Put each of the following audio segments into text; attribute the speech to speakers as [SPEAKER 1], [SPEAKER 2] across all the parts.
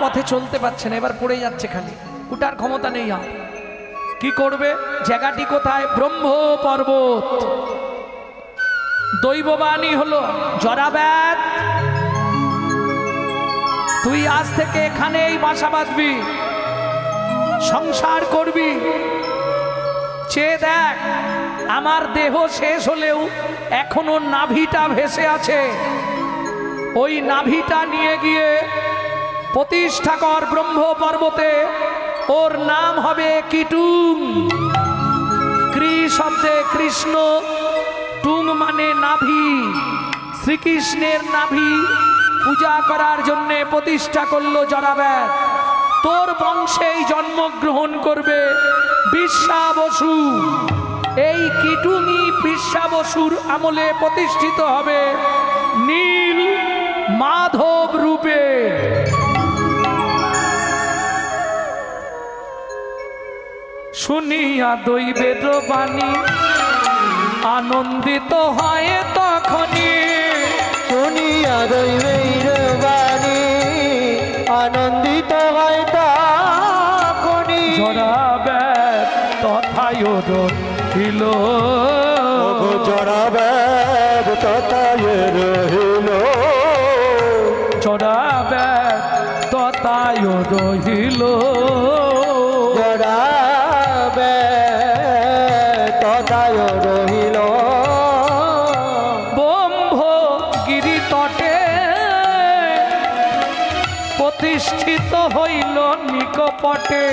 [SPEAKER 1] পথে চলতে পারছে না, এবার পড়ে যাচ্ছে, খালি উঠার ক্ষমতা নেই। আর কি করবে? জায়গাটি কোথায়? ব্রহ্ম পর্বত। দৈববাণী হলো, জরাব্যাত তুই আজ থেকে এখানেই বাসা বাঁধবি, সংসার করবি। চেয়ে দেখ, আমার দেহ শেষ হলেও এখনো নাভিটা ভেসে আছে। ওই নাভিটা নিয়ে গিয়ে প্রতিষ্ঠা কর ব্রহ্ম পর্বতে। ওর নাম হবে কিটুং। ক্রি শব্দে কৃষ্ণ, টুং মানে নাভি। শ্রীকৃষ্ণের নাভি পূজা করার জন্য প্রতিষ্ঠা করলো জরাব্যাত। তোর বংশেই জন্মগ্রহণ করবে বিশ্বা বসু। এই কিটুঙি বিশ্বা বসুর আমলে প্রতিষ্ঠিত হবে নীল মাধব রূপে। শুনিয়া দৈবের বাণী আনন্দিত হয় তখনই।
[SPEAKER 2] শুনিয়া দৈবের বাণী আনন্দিত হয় তখনই।
[SPEAKER 1] জরাব্যাত তথায় রহিল,
[SPEAKER 2] জরাব্যাত তথায় রহিল।
[SPEAKER 1] জরাব্যাত তথায় রহিল।
[SPEAKER 2] জরাব্যাত তথায় রহিল।
[SPEAKER 1] ব্রহ্মগিরি তটে প্রতিষ্ঠিত হইল নিকপটে।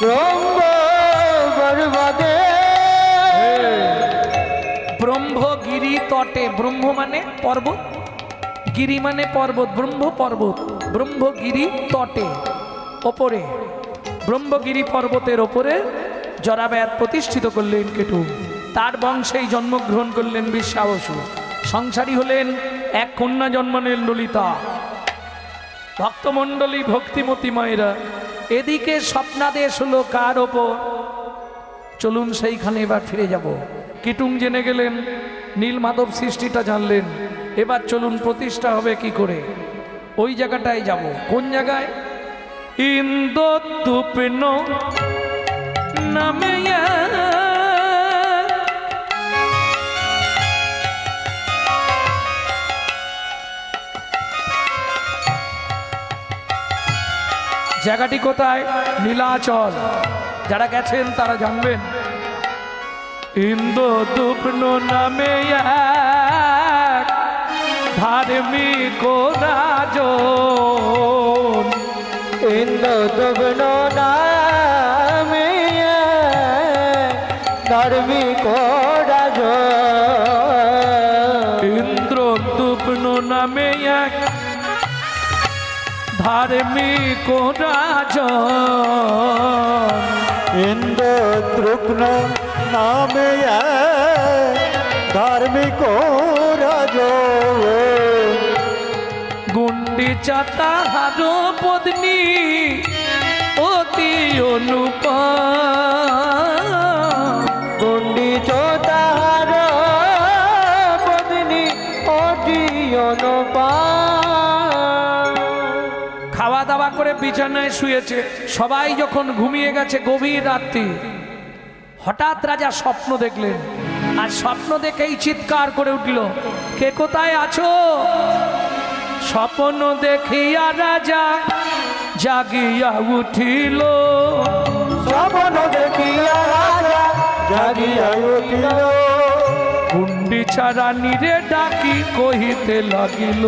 [SPEAKER 2] ব্রহ্ম পর্বতে,
[SPEAKER 1] ব্রহ্মগিরি তটে। ব্রহ্ম মানে পর্বত, গিরি মানে পর্বত, ব্রহ্ম পর্বত। ব্রহ্মগিরি তটে, ওপরে, ব্রহ্মগিরি পর্বতের ওপরে জরাব্যাত প্রতিষ্ঠিত করলেন কেটু। তার বংশেই জন্মগ্রহণ করলেন বিশ্বা বসু। সংসারী হলেন এক কন্যা, জন্মালেন ললিতা। ভক্তমণ্ডলী, ভক্তিমতী মায়েরা, এদিকে স্বপ্নাদেশ হলো কার ওপর? চলুন সেইখানে এবার ফিরে যাব। কিটুং জেনে গেলেন, নীল মাধব সৃষ্টিটা জানলেন, এবার চলুন প্রতিষ্ঠা হবে কি করে, ওই জায়গাটায় যাব। কোন জায়গায়? ইন্দ্রদ্যুপ্ন নামে জায়গাটি কোথায়? নীলাচল। যারা গেছেন তারা জানবেন। ইন্দ্রদ্যুপ্ন নামে এক ধার্মিক রাজন।
[SPEAKER 2] ইন্দ্রদ্যুম্ন নামে ধার্মিক রাজন।
[SPEAKER 1] ইন্দ্রদ্যুপ্ন নামে এক ধার্মিক রাজন।
[SPEAKER 2] ইন্দ্রদ্যুম্ন নামে ধার্মিক রাজন।
[SPEAKER 1] গুন্ডিচা তাহার পত্নী অতি অনুপম।
[SPEAKER 2] গুন্ডিচা তাহার পত্নী অতি অনুপম।
[SPEAKER 1] খাওয়া দাওয়া করে বিছানায় শুয়েছে, সবাই যখন ঘুমিয়ে গেছে গভীর রাত্রি, হঠাৎ রাজা স্বপ্ন দেখলেন। আর স্বপ্ন দেখেই চিৎকার করে উঠল, কে কোথায় আছো? স্বপ্ন দেখিয়া রাজা জাগিয়া উঠিল।
[SPEAKER 2] স্বপ্ন দেখিয়া রাজা জাগিয়া উঠিল।
[SPEAKER 1] গুন্ডিচা রানীরে ডাকি কহিতে লাগিল।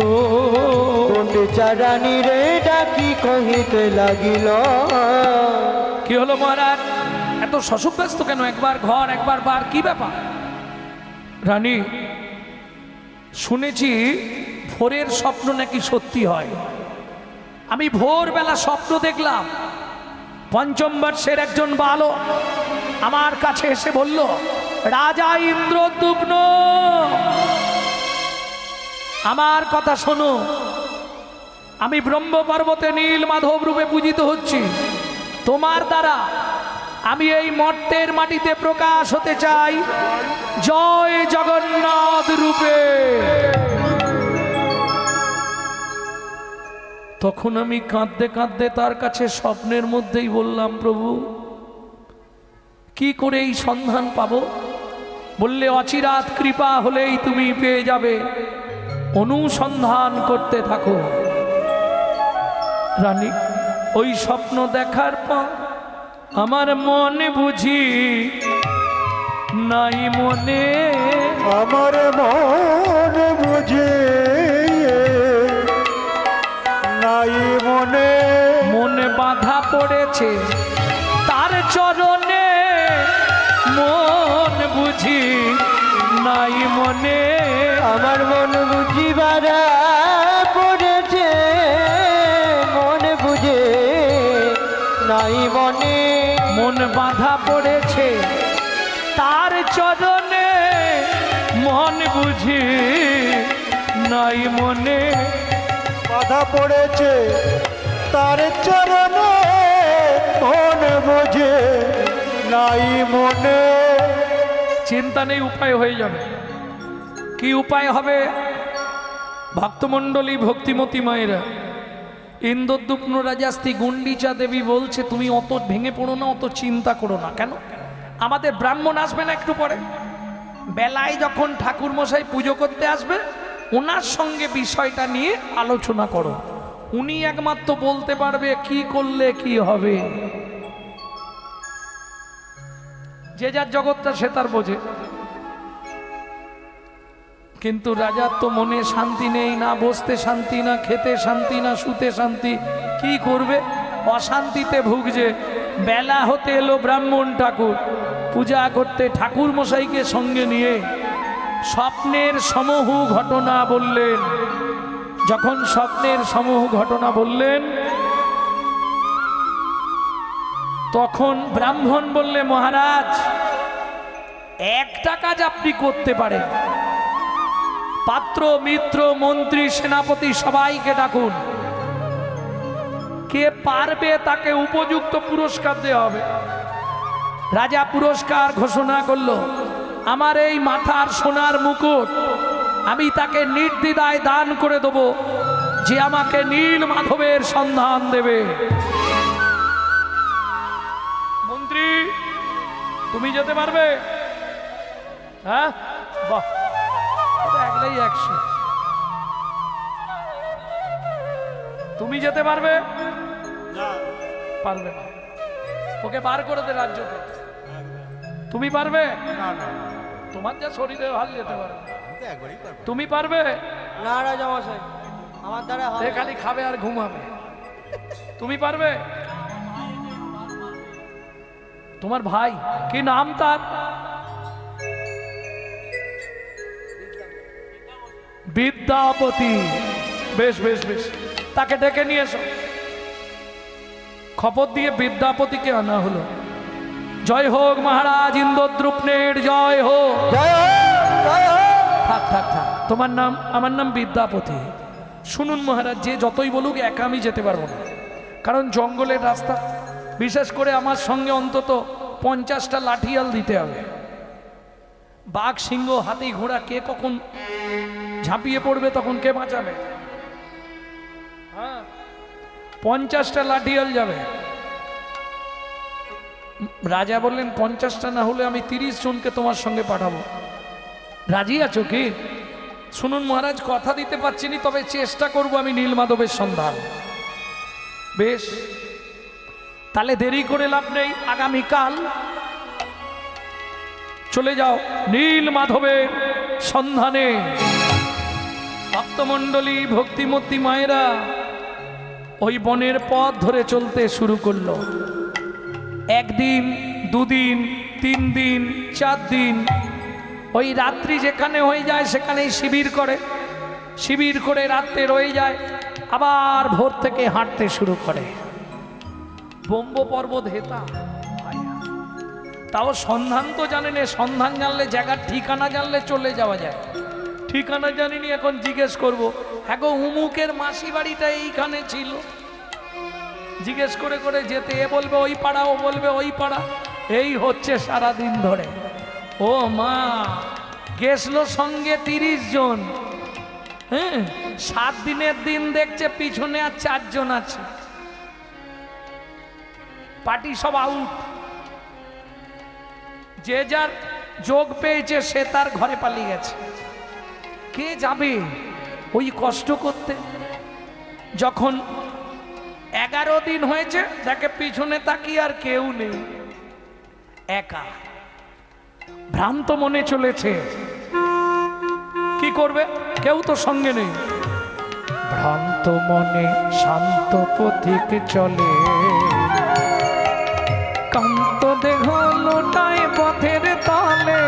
[SPEAKER 2] গুন্ডিচা রানীরে ডাকি কহিতে লাগিল।
[SPEAKER 1] কি হলো মহারাজ, এত শশব্যস্ত কেন? একবার ঘর একবার বার, কি ব্যাপার? রানী, শুনেছি ভোরের স্বপ্ন নাকি সত্যি হয়। আমি ভোরবেলা স্বপ্ন দেখলাম, পঞ্চম বর্ষের একজন বালক আমার কাছে এসে বলল, রাজা ইন্দ্রদ্যুম্ন, আমার কথা শোনো, আমি ব্রহ্ম পর্বতে নীল মাধব রূপে পূজিত হচ্ছি। তোমার দ্বারা আমি এই মর্তের মাটিতে প্রকাশ হতে চাই জয় জগন্নাথ রূপে। তখন আমি কাঁদতে কাঁদতে তার কাছে স্বপ্নের মধ্যেই বললাম, প্রভু কি করে এই সন্ধান পাবো? বললে, অচিরাত কৃপা হলেই তুমি পেয়ে যাবে, অনুসন্ধান করতে থাকো। রানী, ওই স্বপ্ন দেখার পর আমার মনে বুঝি নাই মনে,
[SPEAKER 2] আমার মন বুঝে নাই মনে,
[SPEAKER 1] মনে বাধা পড়েছে তার চরণে, মন বুঝি নাই মনে।
[SPEAKER 2] আমার মন বুঝিবার পড়েছে, মন বুঝে নাই মনে,
[SPEAKER 1] মন বাধা পড়েছে তার চরণে, মন বুঝি নাই মনে।
[SPEAKER 2] বাধা পড়েছে তার চরণে, মন বুঝে নাই মনে।
[SPEAKER 1] চিন্তা নেই, উপায় হয়ে যাবে। কি উপায় হবে? ভক্তমণ্ডলী, ভক্তিমতী মায়েরা, ইন্দ্রদ্যুম্ন রাজাস্তি গুন্ডিচা দেবী বলছে, তুমি অত ভেঙে পড়ো না, অত চিন্তা করো না। কেন? আমাদের ব্রাহ্মণ আসবে না একটু পরে, বেলায় যখন ঠাকুর মশাই পুজো করতে আসবে, ওনার সঙ্গে বিষয়টা নিয়ে আলোচনা করো। উনি একমাত্র বলতে পারবে কি করলে কি হবে। যে যার জগৎটা সে তার বোঝে। কিন্তু রাজার তো মনে শান্তি নেই, না বসতে শান্তি, না খেতে শান্তি, না শুতে শান্তি। কি করবে? অশান্তিতে ভুগছে। বেলা হতে এলো ব্রাহ্মণ ঠাকুর পূজা করতে, ঠাকুর মশাইকে সঙ্গে নিয়ে স্বপ্নের সমূহ ঘটনা বললেন। যখন স্বপ্নের সমূহ ঘটনা বললেন, তখন ব্রাহ্মণ বললে, মহারাজ একটা কাজ আপনি করতে পারেন, পাত্র মিত্র মন্ত্রী সেনাপতি সবাইকে ডাকুন, কে পারবে তাকে উপযুক্ত পুরস্কার দেওয়া হবে। রাজা পুরস্কার ঘোষণা করলো, আমার এই মাথার সোনার মুকুট আমি তাকে নির্দ্বিধায় দান করে দেব যে আমাকে নীল মাধবের সন্ধান দেবে। মন্ত্রী, তুমি যেতে পারবে? হ্যাঁ, বাহ, একলাই 100। তুমি যেতে পারবে? পারবে না, ওকে বার করে দে রাজ্য থেকে। তুমি পারবে? তোমার যা শরীরে হাল যেতে পারবে। তুমি পারবে?
[SPEAKER 2] না রাজা মশাই, আমার দ্বারা
[SPEAKER 1] এ খালি খাবে আর ঘুমাবে। তুমি পারবে? তোমার ভাই, কি নাম তার? বিদ্যাপতি। বেশ বেশ বেশ, তাকে ডেকে নিয়ে এসো। খবর দিয়ে বিদ্যাপতিকে আনা হলো। জয় হোক মহারাজ ইন্দ্রদ্যুম্নের, জয় হোক। থাক থাক থাক, তোমার নাম? আমার নাম বিদ্যাপতি। শুনুন মহারাজ, যে যতই বলুক একা আমি যেতে পারবো না, কারণ জঙ্গলের রাস্তা। বিশেষ করে আমার সঙ্গে অন্তত 50টা লাঠিয়াল দিতে হবে। বাঘ, সিংহ, হাতি, ঘোড়া কে কখন ঝাঁপিয়ে পড়বে তখন কে বাঁচাবে? হ্যাঁ, 50টা লাঠিয়াল যাবে। রাজা বললেন, 50টা না হলে আমি 30 জনকে তোমার সঙ্গে পাঠাবো। রাজি আছো কি? শুনুন মহারাজ, কথা দিতে পারছি না, তবে চেষ্টা করব আমি নীলমাধবের সন্ধান। বেশ, তাহলে দেরি করে লাভ নেই, আগামীকাল চলে যাও নীলমাধবের সন্ধানে। ভক্তমণ্ডলী, ভক্তিমতী মায়েরা ওই বনের পথ ধরে চলতে শুরু করলো। 1 দিন, 2 দিন, 3 দিন, 4 দিন, ওই রাত্রি যেখানে হয়ে যায় সেখানেই শিবির করে। শিবির করে রাত্রে রয়ে যায়, আবার ভোর থেকে হাঁটতে শুরু করে। ব্রহ্ম পর্বত হেতা, তাও সন্ধান তো জানেন। সন্ধান জানলে, জায়গার ঠিকানা জানলে চলে যাওয়া যায়। ঠিকানা জানিনি, এখন জিজ্ঞেস করব, হ্যাঁ গো উমুকের মাসি বাড়িটা এইখানে ছিল। জিজ্ঞেস করে করে যেতে, এ বলবে ওই পাড়া, ও বলবে ওই পাড়া। এই হচ্ছে সারাদিন ধরে। ও মা, গেছলো সঙ্গে 30 জন। হ্যাঁ, 7 দিনের দিন দেখছে পিছনে আর 4 জন আছে, পার্টি সব আউট। যে যার যোগ পেয়েছে সে তার ঘরে পালিয়ে গেছে। কে যাবে ওই কষ্ট করতে? যখন 11 দিন হয়েছে দেখে পিছনে তাকিয়ে আর কেউ নেই, একা ভ্রান্ত মনে চলেছে। কি করবে? কেউ তো সঙ্গে নেই। ভ্রান্ত মনে শান্ত পথিক চলে, কান্ত দেহ লোটায় পথের তলে।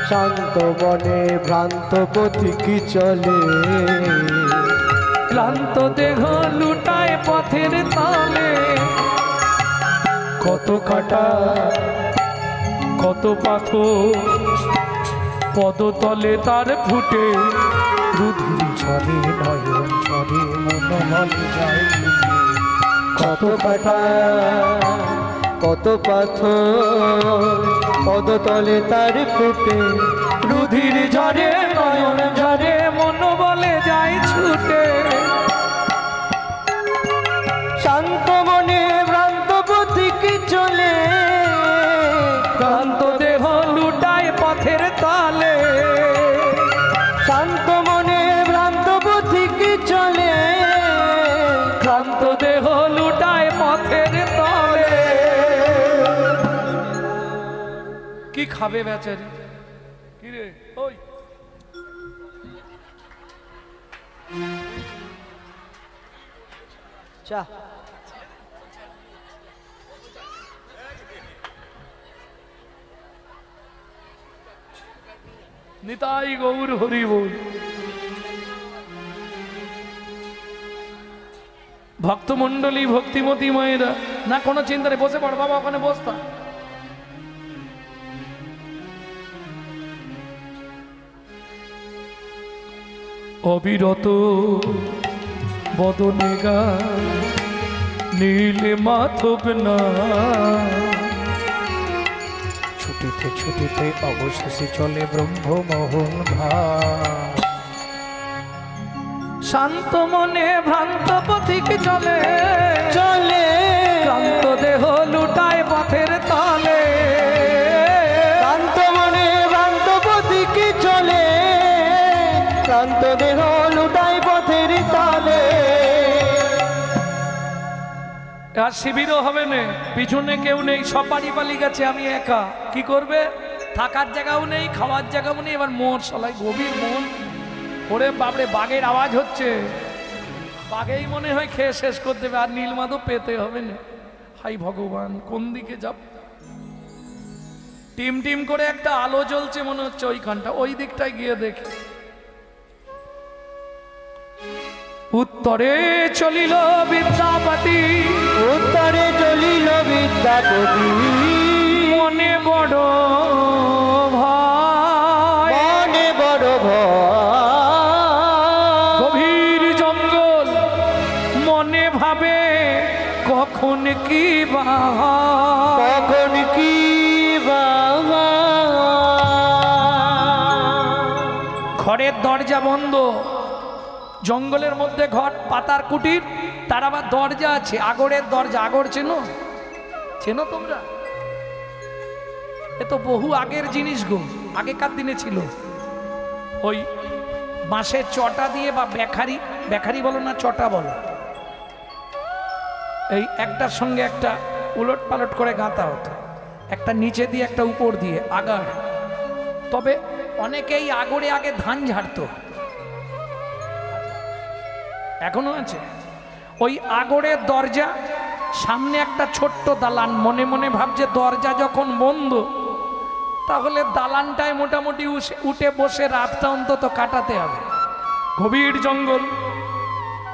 [SPEAKER 2] শান্ত বনে ভ্রান্ত পথিক চলে,
[SPEAKER 1] ক্লান্ত দেহ লুটায় পথের তলে। কত কাটা কত পাথর পদতলে তার ফুটে, রুধির ঝরে নয়ন ঝরে মন মনে যায় ফুটে।
[SPEAKER 2] কত কাটা কত পাথর পদতলে তার ফুটে,
[SPEAKER 1] রুধির ঝরে নয়ন ঝরে মন বলে যায় ছুটে।
[SPEAKER 2] শান্ত মনে ভ্রান্ত পথিক চলে,
[SPEAKER 1] ক্লান্ত দেহ লুটায় পথের তলে।
[SPEAKER 2] শান্ত মনে ভ্রান্ত পথিক চলে,
[SPEAKER 1] ক্লান্ত দেহ লুটায় পথের তলে। কি খাবে বেচারি? কি রে ওই
[SPEAKER 2] চা
[SPEAKER 1] নিতাই গৌর হরি বল। ভক্তমণ্ডলী ভক্তিমতী মায়েরা, না কোনো চিন্তা নেই, বসে পড় বাবা, ওখানে বসতা। অবিরত বদনে গা নীলে মাধব না, ছুটিতে ছুটিতে অবশেষে চলে ব্রহ্মমোহন ভাব। শান্ত মনে ভ্রান্ত পথিক চলে,
[SPEAKER 2] চলে
[SPEAKER 1] ক্লান্ত দেহ লুটায় পথের তলে।
[SPEAKER 2] শান্ত মনে ভ্রান্ত পথিক চলে, ক্লান্ত দেহ লুটায় পথের তলে।
[SPEAKER 1] আর শিবিরও হবে না, পিছনে কেউ নেই, সব বাড়ি পালি গেছে, আমি একা। কি করবে? থাকার জায়গাও নেই, খাওয়ার জায়গাও নেই। এবার মোর সলাই গভীর মন, ওরে বাপরে বাঘের আওয়াজ হচ্ছে, বাঘেই মনে হয় খেয়ে শেষ করে দেবে, আর নীলমাধব পেতে হবে না। হাই ভগবান, কোন দিকে যাব? টিম টিম করে একটা আলো জ্বলছে মনে হচ্ছে ওইখানটা, ওই দিকটায় গিয়ে দেখি। উত্তরে চলিল বিদ্যাপতি,
[SPEAKER 2] উত্তরে চলিল বিদ্যাপতি,
[SPEAKER 1] মনে বড় ভয়,
[SPEAKER 2] মনে বড় ভয়।
[SPEAKER 1] গভীর জঙ্গল মনে ভাবে কখন কি বা হয়।
[SPEAKER 2] কখন কি বা
[SPEAKER 1] ঘরের দরজা বন্ধ, জঙ্গলের মধ্যে ঘর, পাতার কুটির, তার আবার দরজা আছে, আগরের দরজা। আগর চেনো? চেনো তোমরা? এ তো বহু আগের জিনিস গো, আগেকার দিনে ছিল। ওই বাঁশের চটা দিয়ে, বা বেখারি, বেখারি বলো না চটা বলো, এই একটার সঙ্গে একটা উলট পালট করে গাঁথা হতো, একটা নিচে দিয়ে একটা উপর দিয়ে, আগার। তবে অনেকেই আগরে আগে ধান ঝাড়তো, এখনো আছে। ওই আগরের দরজা, সামনে একটা ছোট্ট দালান। মনে মনে ভাবছে দরজা যখন বন্ধ, তাহলে দালানটায় মোটামুটি উঠে বসে রাতটা অন্তত কাটাতে হবে। গভীর জঙ্গল,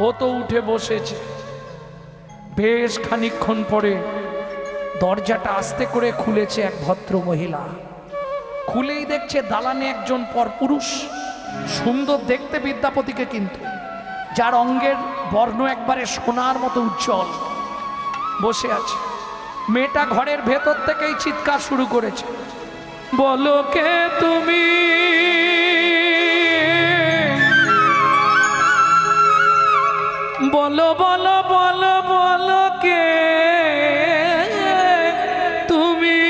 [SPEAKER 1] ও তো উঠে বসেছে। বেশ খানিকক্ষণ পরে দরজাটা আস্তে করে খুলেছে এক ভদ্র মহিলা। খুলেই দেখছে দালানে একজন পরপুরুষ, সুন্দর দেখতে বিদ্যাপতিকে, কিন্তু যার অঙ্গের বর্ণ একবারে সোনার মতো উজ্জ্বল, বসে আছে। মেয়েটা ঘরের ভেতর থেকেই চিৎকার শুরু করেছে, বলো কে তুমি, বলো বলো বলো বলো কে তুমি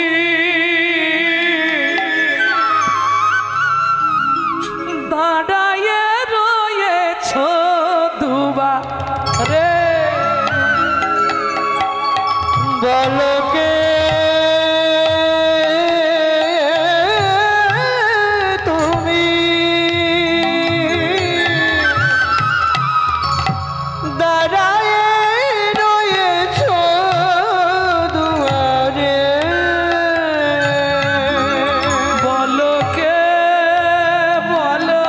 [SPEAKER 1] দাঁড়ায়ে রয়েছ দুবারে
[SPEAKER 2] বলো কে তুমি দাঁড়ায়ে রয়েছ দুয়ারে
[SPEAKER 1] বলো কে বলো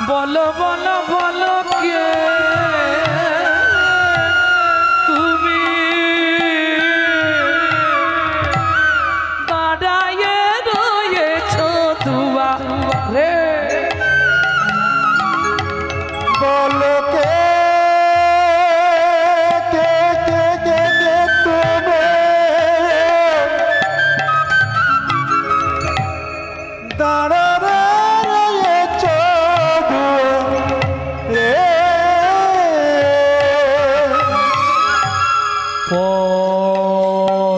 [SPEAKER 1] বলো বলো বলো কে তুমি দাঁড়ায়ে রয়েছ দুয়ারে
[SPEAKER 2] বলো কে কে কে কে কে তুমি দাঁড়াবে রয়েছ দুয়ারে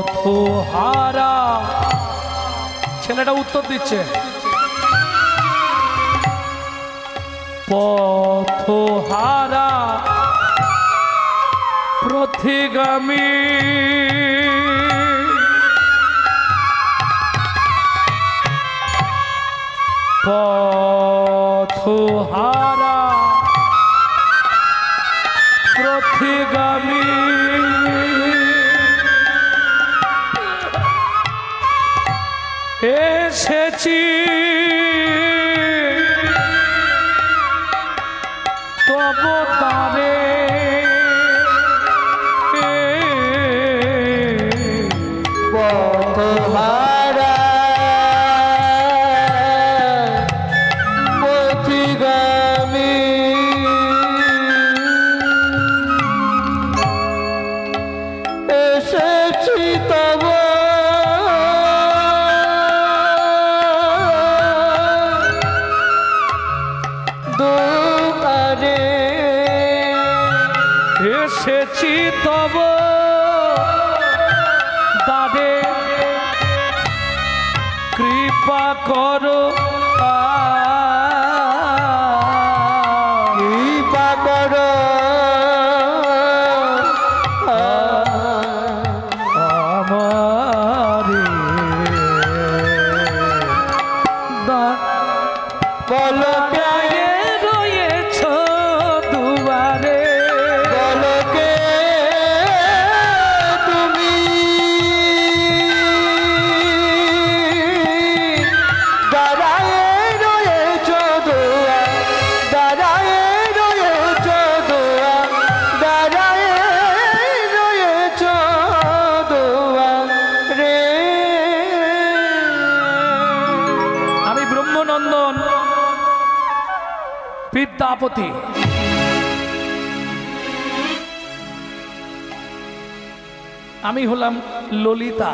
[SPEAKER 1] পথহারা ছেলেটা উত্তর দিচ্ছে পথহারা প্রতিগামী পথহারা প্রতিগামী এসেছি তব তারে
[SPEAKER 2] পথহারা পথিগামী এসেছি তব দুয়ারে
[SPEAKER 1] এসেছি তব দাদে কৃপা করো
[SPEAKER 2] কৃপা করো
[SPEAKER 1] আমারে
[SPEAKER 2] বলো কে
[SPEAKER 1] দাঁড়ায়ে রয়েছ দুয়ারে
[SPEAKER 2] বলো কে তুমি দাঁড়ায়ে রয়েছ দোয়া দাঁড়ায়ে রয়েছ দোয়া দাঁড়ায়ে রয়েছ দোয়া রে
[SPEAKER 1] আমি ব্রহ্মনন্দন বিদ্যাপতি আমি হলাম ললিতা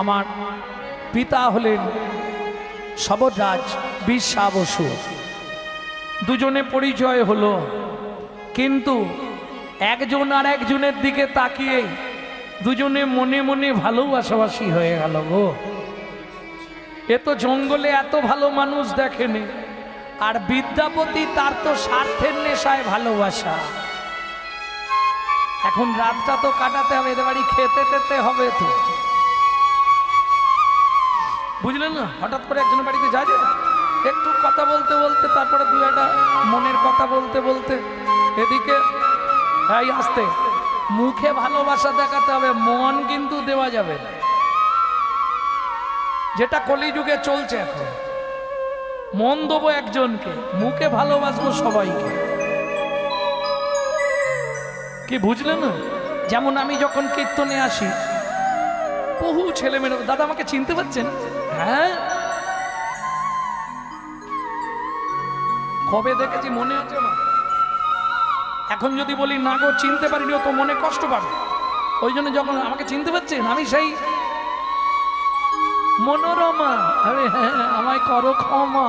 [SPEAKER 1] আমার পিতা হলেন শবররাজ বিশ্বা বসু দুজনে পরিচয় হলো কিন্তু একজন আর একজনের দিকে তাকিয়ে দুজনে মনে মনে ভালোবাসাবাসি হয়ে গেল গো এ তো জঙ্গলে এত ভালো মানুষ দেখেনি আর বিদ্যাপতি তার তো স্বার্থের নেশায় ভালোবাসা এখন রাতটা তো কাটাতে হবে এদের বাড়ি খেতে টেতে হবে তো বুঝলেন না হঠাৎ করে একজনের বাড়িতে যায় যে একটু কথা বলতে বলতে তারপরে দু একটা মনের কথা বলতে বলতে এদিকে এই আসতে মুখে ভালোবাসা দেখাতে হবে মন কিন্তু দেওয়া যাবে না যেটা কলিযুগে চলছে এখন মন দেবো একজনকে মুখে ভালোবাসবো সবাইকে কি বুঝলেন না যেমন আমি যখন কীর্তনে আসি বহু ছেলে মেয়ে দাদা আমাকে চিনতে পারছেন হ্যাঁ কবে দেখেছি মনে আছে না এখন যদি বলি না গো চিনতে পারিনি ও তো মনে কষ্ট পাবে ওই জন্য যখন আমাকে চিনতে পারছেন আমি সেই মনোরমা আরে হ্যাঁ আমায় করো ক্ষমা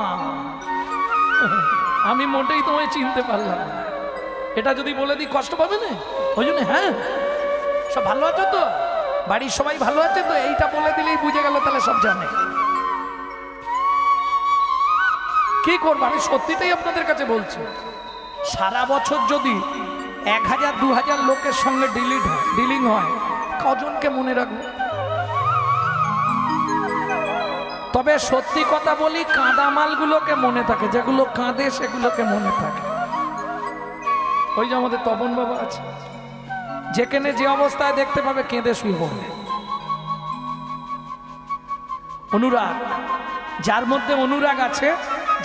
[SPEAKER 1] আমি মোটেই তোমায় চিনতে পারলাম না। এটা যদি বলে দিই কষ্ট পাবে না? ওই জন্য হ্যাঁ সব ভালো আছো তো, বাড়ির সবাই ভালো আছে তো, এইটা বলে দিলেই বুঝে গেল, তাহলে সব জানে। কি করবো, আমি সত্যিটাই আপনাদের কাছে বলছি। সারা বছর যদি 1000-2000 লোকের সঙ্গে ডিলিং হয়, কজনকে মনে রাখবো? তবে সত্যি কথা বলি, কাঁদা মালগুলোকে মনে থাকে, যেগুলো কাঁদে সেগুলোকে মনে থাকে। ওই যে আমাদের তপন বাবা আছে, যেখানে যে অবস্থায় দেখতে পাবে কেঁদে শুয়ে পড়বে। অনুরাগ, যার মধ্যে অনুরাগ আছে,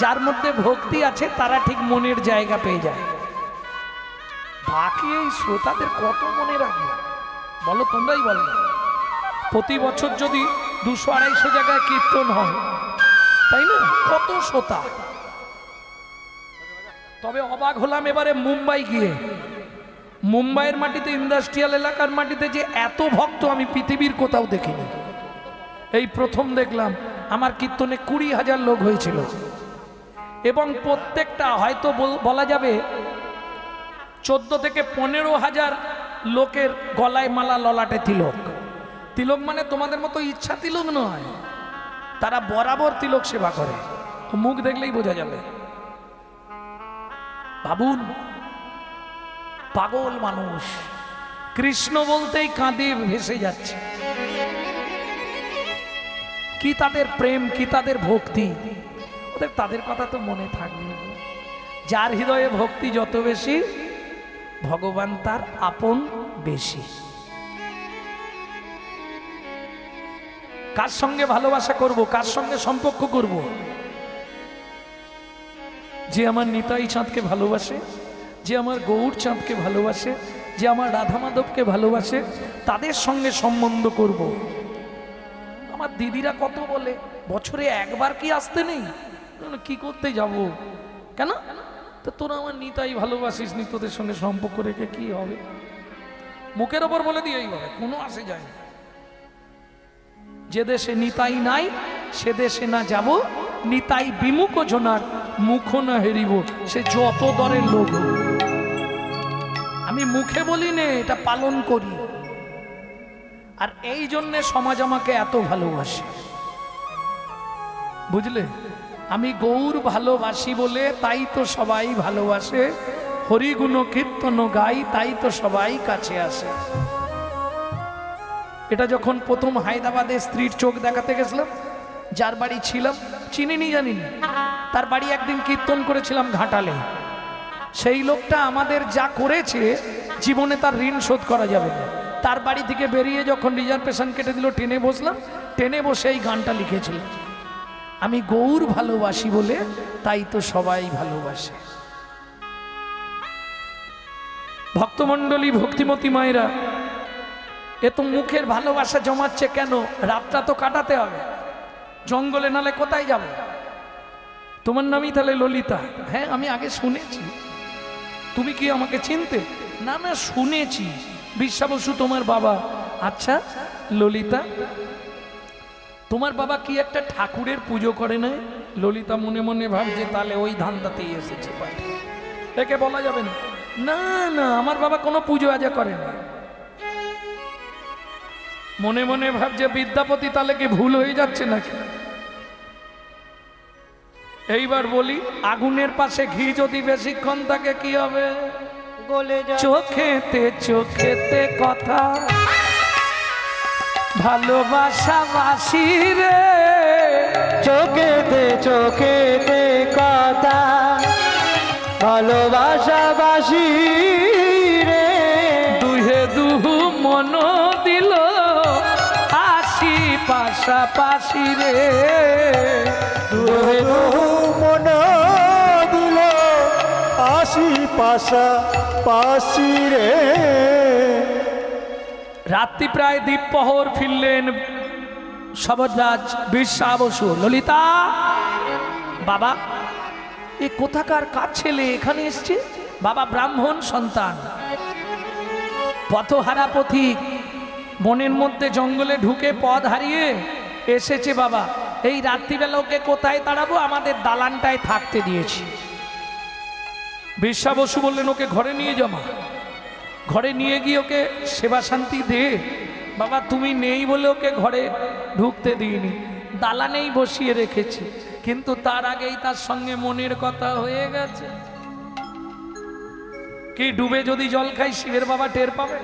[SPEAKER 1] যার মধ্যে ভক্তি আছে, তারা ঠিক মনের জায়গা পেয়ে যায়। বাকি এই শ্রোতাদের কত মনে রাখবে বলো, তোমরাই বলো। প্রতি বছর যদি 200-250 জায়গায় কীর্তন হয়, তাই না, কত শ্রোতা। তবে অবাক হলাম এবারে মুম্বাই গিয়ে, মুম্বাইয়ের মাটিতে, ইন্ডাস্ট্রিয়াল এলাকার মাটিতে যে এত ভক্ত আমি পৃথিবীর কোথাও দেখিনি। এই প্রথম দেখলাম। আমার কীর্তনে 20,000 লোক হয়েছিল, এবং প্রত্যেকটা হয়তো বলা যাবে 14 থেকে 15,000 লোকের গলায় মালা, ললাটে তিলক। তিলক মানে তোমাদের মতো ইচ্ছা তিলক নয়, তারা বরাবর তিলক সেবা করে, মুখ দেখলেই বোঝা যাবে। ভাবুন, পাগল মানুষ কৃষ্ণ বলতেই কাঁদে ভেসে যাচ্ছে। কি তাদের প্রেম, কি তাদের ভক্তি, তাদের কথা তো মনে থাকবে। যার হৃদয়ে ভক্তি যত বেশি, ভগবান তার আপন বেশি। কার সঙ্গে ভালোবাসা করব, কার সঙ্গে সম্পর্ক করব? যে আমার নিতাই চাঁদকে ভালোবাসে, যে আমার গৌর চাঁদকে ভালোবাসে, যে আমার রাধা মাধবকে ভালোবাসে, তাদের সঙ্গে সম্বন্ধ করব। আমার দিদিরা কত বলে, বছরে একবার কি আসতে নেই? কি করতে যাব? কেন? তো তোরা আমার নিতাই ভালোবাসিস নি, তোদের সঙ্গে সম্পর্ক রেখে কি হবে? মুখের ওপর বলে দিয়েই হবে, কোনো আসে যায় না। যে দেশে নিতাই নাই, সে দেশে না যাব, নিতাই বিমুখ জনার মুখ না হেরিব, সে যত দরের লোক। আমি মুখে বলি নে, এটা পালন করি। আর এই জন্যে সমাজ আমাকে এত ভালোবাসে, বুঝলে? আমি গৌর ভালোবাসি বলে তাই তো সবাই ভালোবাসে, হরিগুণ কীর্তন গাই তাই তো সবাই কাছে আসে। এটা যখন প্রথম হায়দ্রাবাদে স্ত্রীর চোখ দেখাতে গেছিলাম, যার বাড়ি ছিলাম চিনিনি জানিনি, তার বাড়ি একদিন কীর্তন করেছিলাম ঘাটালে। সেই লোকটা আমাদের যা করেছে, জীবনে তার ঋণ শোধ করা যাবে না। তার বাড়ি থেকে বেরিয়ে যখন রিজার্ভেশন কেটে দিল, ট্রেনে বসলাম, ট্রেনে বসে এই গানটা লিখেছিলাম, আমি গৌর ভালোবাসি বলে তাই তো সবাই ভালোবাসে। ভক্তমণ্ডলী, ভক্তিমতী মায়েরা, এ তো মুখের ভালোবাসা জমাচ্ছে কেন? রাতটা তো কাটাতে হবে, জঙ্গলে নালে কোথায় যাব? তোমার নামই তাহলে ললিতা? হ্যাঁ, আমি আগে শুনেছি। তুমি কি আমাকে চিনতে? না না, শুনেছি, বিশ্বা বসু তোমার বাবা। আচ্ছা ললিতা, তোমার বাবা কি একটা ঠাকুরের পুজো করে না? ললিতা মনে মনে ভাবছে, তাহলে ওই ধান্দাতেই এসেছে, একে বলা যাবে না। না না, আমার বাবা কোনো পুজো আজা করে না। মনে মনে ভাবছে, বিদ্যাপতি তাহলে কি ভুল হয়ে যাচ্ছে নাকি? এইবার বলি, আগুনের পাশে ঘি যদি বেশিক্ষণ থাকে কি হবে?
[SPEAKER 2] গলে যায়।
[SPEAKER 1] চোখেতে চোখেতে কথা, ভালোবাসা বাসি রে,
[SPEAKER 2] চোখেতে চোখেতে কথা, ভালোবাসা বাসি রে,
[SPEAKER 1] দুহে দুহু মন দিল আসি পাশাপাশি রে,
[SPEAKER 2] দুহে দুহু মন দিল আসি পাশাপাশি রে।
[SPEAKER 1] রাত্রি প্রায় দ্বীপহর, ফিরলেন সবররাজ বিশ্বা বসু। ললিতা, বাবা এ কোথাকার কার ছেলে এখানে এসছে? বাবা ব্রাহ্মণ সন্তান, পথহারা পথিক, বনের মধ্যে জঙ্গলে ঢুকে পথ হারিয়ে এসেছে। বাবা এই রাত্রিবেলা ওকে কোথায় তাড়াবো? আমাদের দালানটায় থাকতে দিয়েছি। বিশ্বা বসু বললেন ওকে ঘরে নিয়ে জমা, ঘরে নিয়ে গিয়ে ওকে সেবা শান্তি দে। বাবা তুমি নেই বলে ওকে ঘরে ঢুকতে দিইনি, দালানেই বসিয়ে রেখেছি, কিন্তু তার আগেই তার সঙ্গে মনের কথা হয়ে গেছে। কি ডুবে যদি জল খাই শিবের বাবা টের পাবে?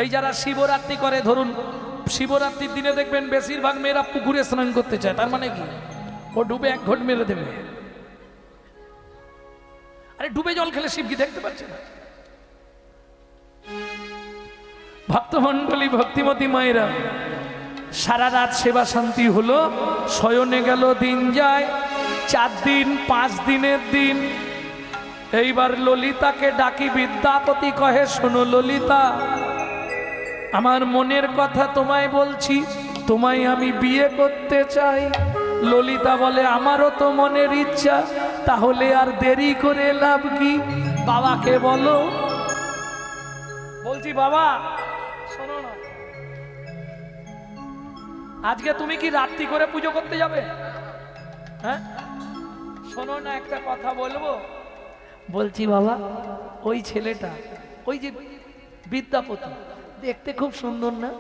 [SPEAKER 1] এই যারা শিবরাত্রি করে, ধরুন শিবরাত্রির দিনে দেখবেন বেশিরভাগ মেয়েরা পুকুরে স্নান করতে চায়, তার মানে কি ও ডুবে এক ঘট মেরে দেবে। আরে ডুবে জল খেলে শিব কি দেখতে পাচ্ছে না? ভক্তমণ্ডলী ভক্তিমতী মায়েরা, সারা রাত সেবা শান্তি হলো, শয়নে গেল, দিন যায় 4 দিন 5 দিনের দিন। এইবার ললিতাকে ডাকি, বিদ্যাপতি কহে শোনো ললিতা, আমার মনের কথা তোমায় বলছি, তোমায় আমি বিয়ে করতে চাই। ললিতা বলে আমারও তো মনের ইচ্ছা, তাহলে আর দেরি করে লাভ কি? বাবাকে বলো। বলছি বাবা শোনো না, আজকে তুমি কি রাত্রি করে পুজো করতে যাবে? হ্যাঁ শোনো না, একটা কথা বলবো। বলছি বাবা ওই ছেলেটা, ওই যে বিদ্যাপতি, দেখতে খুব সুন্দর না?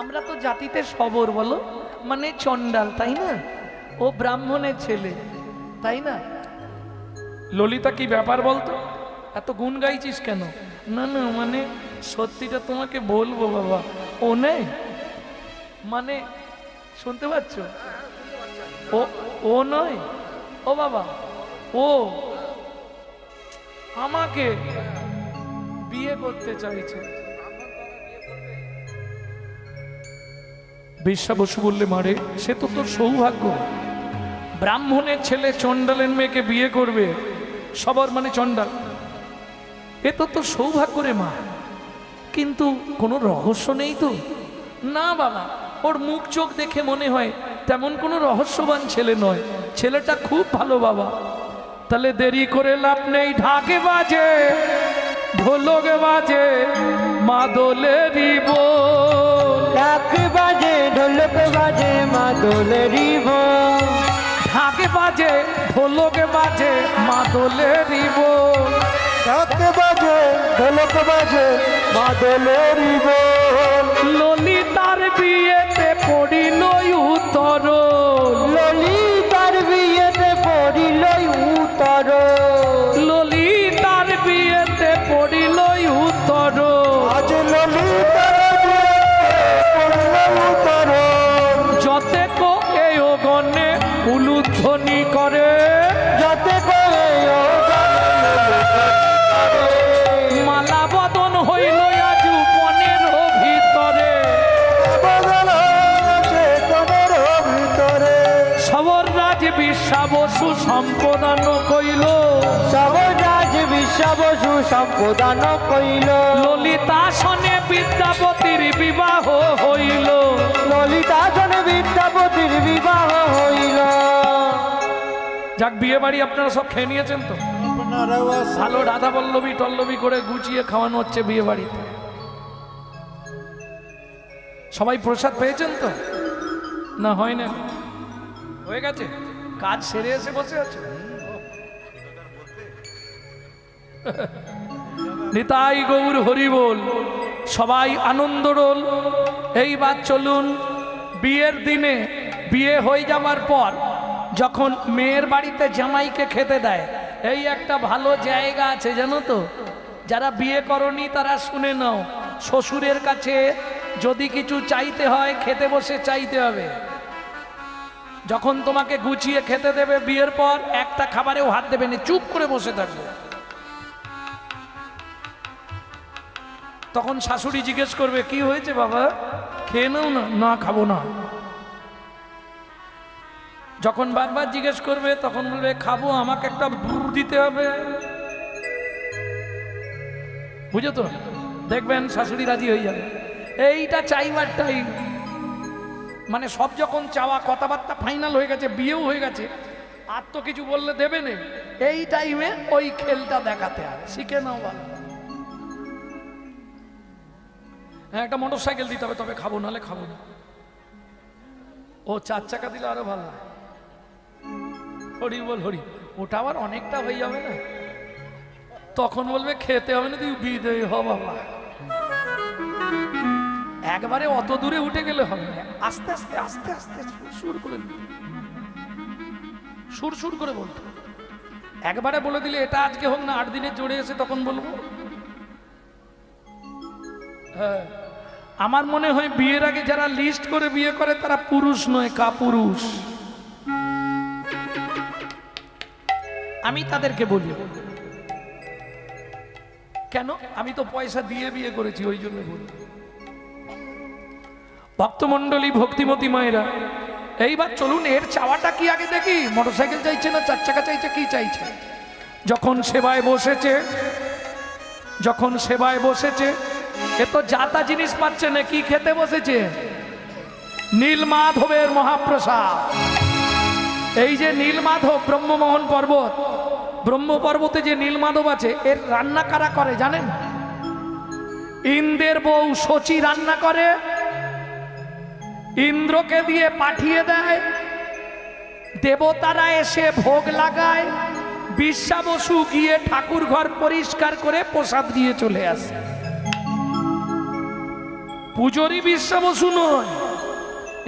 [SPEAKER 1] আমরা তো জাতিতে সবর বলো, মানে চণ্ডাল, তাই না? ও ব্রাহ্মণের ছেলে, তাই না? ললিতা কি ব্যাপার বলতো, এত গুণ গাইছিস কেন? না না মানে সত্যিটা তোমাকে বলবো বাবা, ও নেই মানে শুনতে পাচ্ছ, ও ও নয়, ও বাবা ও আমাকে বিয়ে করতে চাইছে। বিশ্বা বসু বললে মারে সে তো তোর সৌভাগ্য, ব্রাহ্মণের ছেলে চণ্ডালের মেয়েকে বিয়ে করবে, সবার মানে চণ্ডাল, এ তো তোর সৌভাগ্য রে মা। কিন্তু কোনো রহস্য নেই তো? না বাবা, ওর মুখ চোখ দেখে মনে হয় তেমন কোনো রহস্যবান ছেলে নয়, ছেলেটা খুব ভালো বাবা। তাহলে দেরি করে লাভ নেই, ঢাকে বাজে ঢোলক বাজে মাদলেরই বোল,
[SPEAKER 2] ঢাক বাজে ঢোলক বাজে মাদলেরই বোল,
[SPEAKER 1] ঢাকে বাজে ঢোলক বাজে মাদলেরই বোল,
[SPEAKER 2] ঢাক বাজে ঢোলক বাজে মাদলেরই বোল।
[SPEAKER 1] ললিতার বিয়েতে পড়িল উত্তর,
[SPEAKER 2] ললিতার বিয়েতে পড়িল উত্তর,
[SPEAKER 1] ললিতার বিয়েতে পড়িল উত্তর,
[SPEAKER 2] আজ ললিতার বিয়েতে পড়িল উত্তর।
[SPEAKER 1] যতে কো এই গণে উলুধ্বনি করে,
[SPEAKER 2] যাতে করে ও
[SPEAKER 1] মালা বদন হইল আজ বনের ভিতরে,
[SPEAKER 2] ভিতরে
[SPEAKER 1] সবর রাজ বিশ্বা বসু সম্পদান কইল,
[SPEAKER 2] সবরাজ বিশ্বা বসু সম্পদান কইল,
[SPEAKER 1] ললিতাসনে বিদ্যাপতির বিবাহ হইল,
[SPEAKER 2] ললিতাসনে বিদ্যাপতির বিবাহ হইল।
[SPEAKER 1] যাক বিয়ে বাড়ি আপনারা সব খেয়ে নিয়েছেন তো? ভালো রাধা পল্লবী টল্লবী করে গুছিয়ে খাওয়ানো হচ্ছে বিয়ে বাড়িতে। সবাই প্রসাদ পেয়েছেন তো? না হয় না, হয়ে গেছে, কাজ সেরে এসে বসে আছে। নিতাই গৌর হরি বল, সবাই আনন্দ রোল। এইবার চলুন বিয়ের দিনে, বিয়ে হয়ে যাওয়ার পর যখন মেয়ের বাড়িতে জামাইকে খেতে দেয়, এই একটা ভালো জায়গা আছে জানো তো? যারা বিয়ে করনি তারা শুনে নাও, শ্বশুরের কাছে যদি কিছু চাইতে হয় খেতে বসে চাইতে হবে। যখন তোমাকে গুছিয়ে খেতে দেবে বিয়ের পর, একটা খাবারেও হাত দেবে না, চুপ করে বসে থাকবে। তখন শাশুড়ি জিজ্ঞেস করবে কি হয়েছে বাবা, খেয়ে নাও না। না খাবো না। যখন বারবার জিজ্ঞেস করবে তখন বলবে খাবো, আমাকে একটা ব্রু দিতে হবে। বুঝো তো? দেখবেন শাশুড়ি রাজি হয়ে যাবে। এইটা চাইবার টাইম, মানে সব যখন চাওয়া, কথাবার্তা ফাইনাল হয়ে গেছে, বিয়েও হয়ে গেছে, আর তো কিছু বললে দেবে না, এই টাইমে ওই খেলটা দেখাতে হবে। শিখে নাও ভালো। হ্যাঁ একটা মোটর সাইকেল দিতে হবে, তবে খাবো, নাহলে খাবো না। ও 4 চাকা দিলে আরো ভালো। হরি বল হরি। ওটা আবার অনেকটা হয়ে যাবে না, তখন বলবে খেতে হবে না, তুই বিদয় হ বাবা। একবারে অত দূরে উঠে গেলে হবে না, আস্তে আস্তে আস্তে আস্তে সুর করে সুর করে বলতে। একবারে বলে দিলে এটা আজকে হোক না 8 দিনের জোরে এসে তখন বলবো। হ্যাঁ, আমার মনে হয় বিয়ের আগে যারা লিস্ট করে বিয়ে করে তারা পুরুষ নয়, কাপুরুষ। আমি তাদেরকে বলি, কেন? আমি তো পয়সা দিয়ে বিয়ে করেছি, ওই জন্য বলি। ভক্তমণ্ডলী, ভক্তিমতী মায়েরা, এইবার চলুন এর চাওয়াটা কি আগে দেখি। মোটরসাইকেল চাইছে না 4 চাকা চাইছে, কি চাইছে? যখন সেবায় বসেছে এ তো যাতা জিনিস পাচ্ছে না, কি খেতে বসেছে? নীলমাধবের মহাপ্রসাদ। এই যে নীলমাধব ব্রহ্মমোহন পর্বত, ব্রহ্ম পর্বতে যে নীলমাধব আছে, এর রান্না কারা করে জানেন? ইন্দ্রের বউ শচী রান্না করে, ইন্দ্রকে দিয়ে পাঠিয়ে দেয়, দেবতারা এসে ভোগ লাগায়, বিশ্বাবসু গিয়ে ঠাকুর ঘর পরিষ্কার করে প্রসাদ দিয়ে চলে আসে। পূজরি বিশ্বাবসু নয়,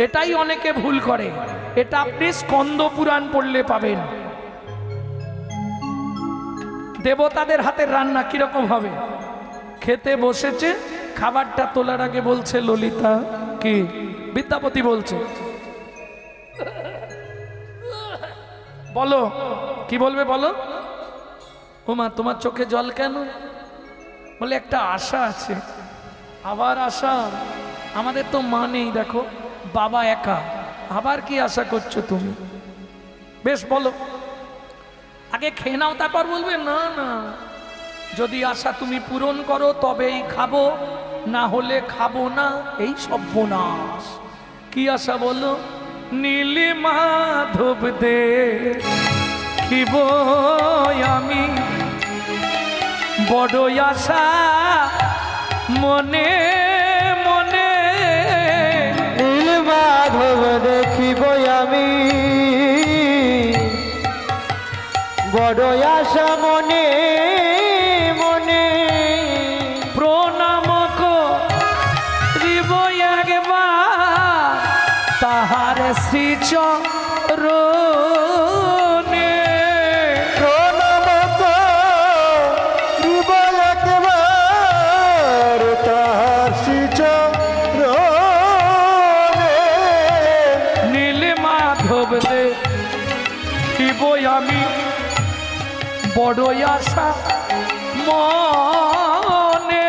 [SPEAKER 1] এটাই অনেকে ভুল করে। এটা আপনি স্কন্দ পুরাণ পড়লে পাবেন। দেবতাদের হাতের রান্না কিরকম হবে? খেতে বসেছে, খাবারটা তোলার আগে বলছে ললিতা, কি বিদ্যাপতি বলছে, বলো কি বলবে বলো। ও মা, তোমার চোখে জল কেন? বলে একটা আশা আছে। আবার আশা? আমাদের তো মা নেই, দেখো বাবা একা, আবার কি আশা করছো তুমি? বেশ বলো, আগে খেয়ে নাও তারপর বলবে। না না, যদি আশা তুমি পূরণ করো তবেই খাবো, না হলে খাবো না। এই সর্বনাশ। কি আশা বলো? নীলি মাধব দেখিব আমি, বড় আশা মনে মনে।
[SPEAKER 2] নীল মাধব দেখিব আমি, বড় আশা মনে মনে।
[SPEAKER 1] প্রণাম করিব একবার তাহার শ্রীচরণে।
[SPEAKER 2] প্রণাম করিব একবার তাহার শ্রীচরণে।
[SPEAKER 1] নীল মাধব দেখিব আমি, বড় আশা মনে।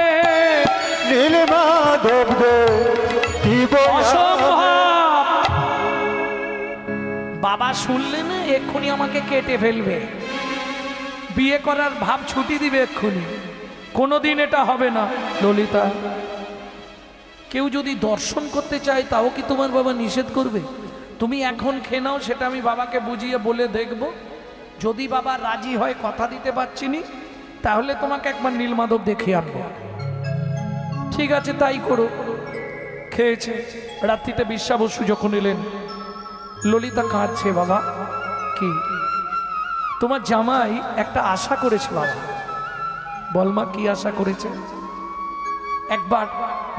[SPEAKER 2] নীল মাধব দেখিব।
[SPEAKER 1] অসম্ভব। বাবা শুনলে না এক্ষুনি আমাকে কেটে ফেলবে, বিয়ে করার ভাব ছুটি দিবে এক্ষুনি। কোনোদিন এটা হবে না ললিতা। কেউ যদি দর্শন করতে চায় তাও কি তোমার বাবা নিষেধ করবে? তুমি এখন খেয়ে নাও, সেটা আমি বাবাকে বুঝিয়ে বলে দেখব। যদি বাবা রাজি হয়, কথা দিতে পারছি নি, তাহলে তোমাকে একবার নীলমাধব দেখিয়ে আনবো। ঠিক আছে, তাই করো। খেয়েছে। রাত্রিতে বিশ্বাবসু যখন এলেন, ললিতা কাঁদছে। বাবা, কি? তোমার জামাই একটা আশা করেছে বাবা। বলমা, কি আশা করেছে? একবার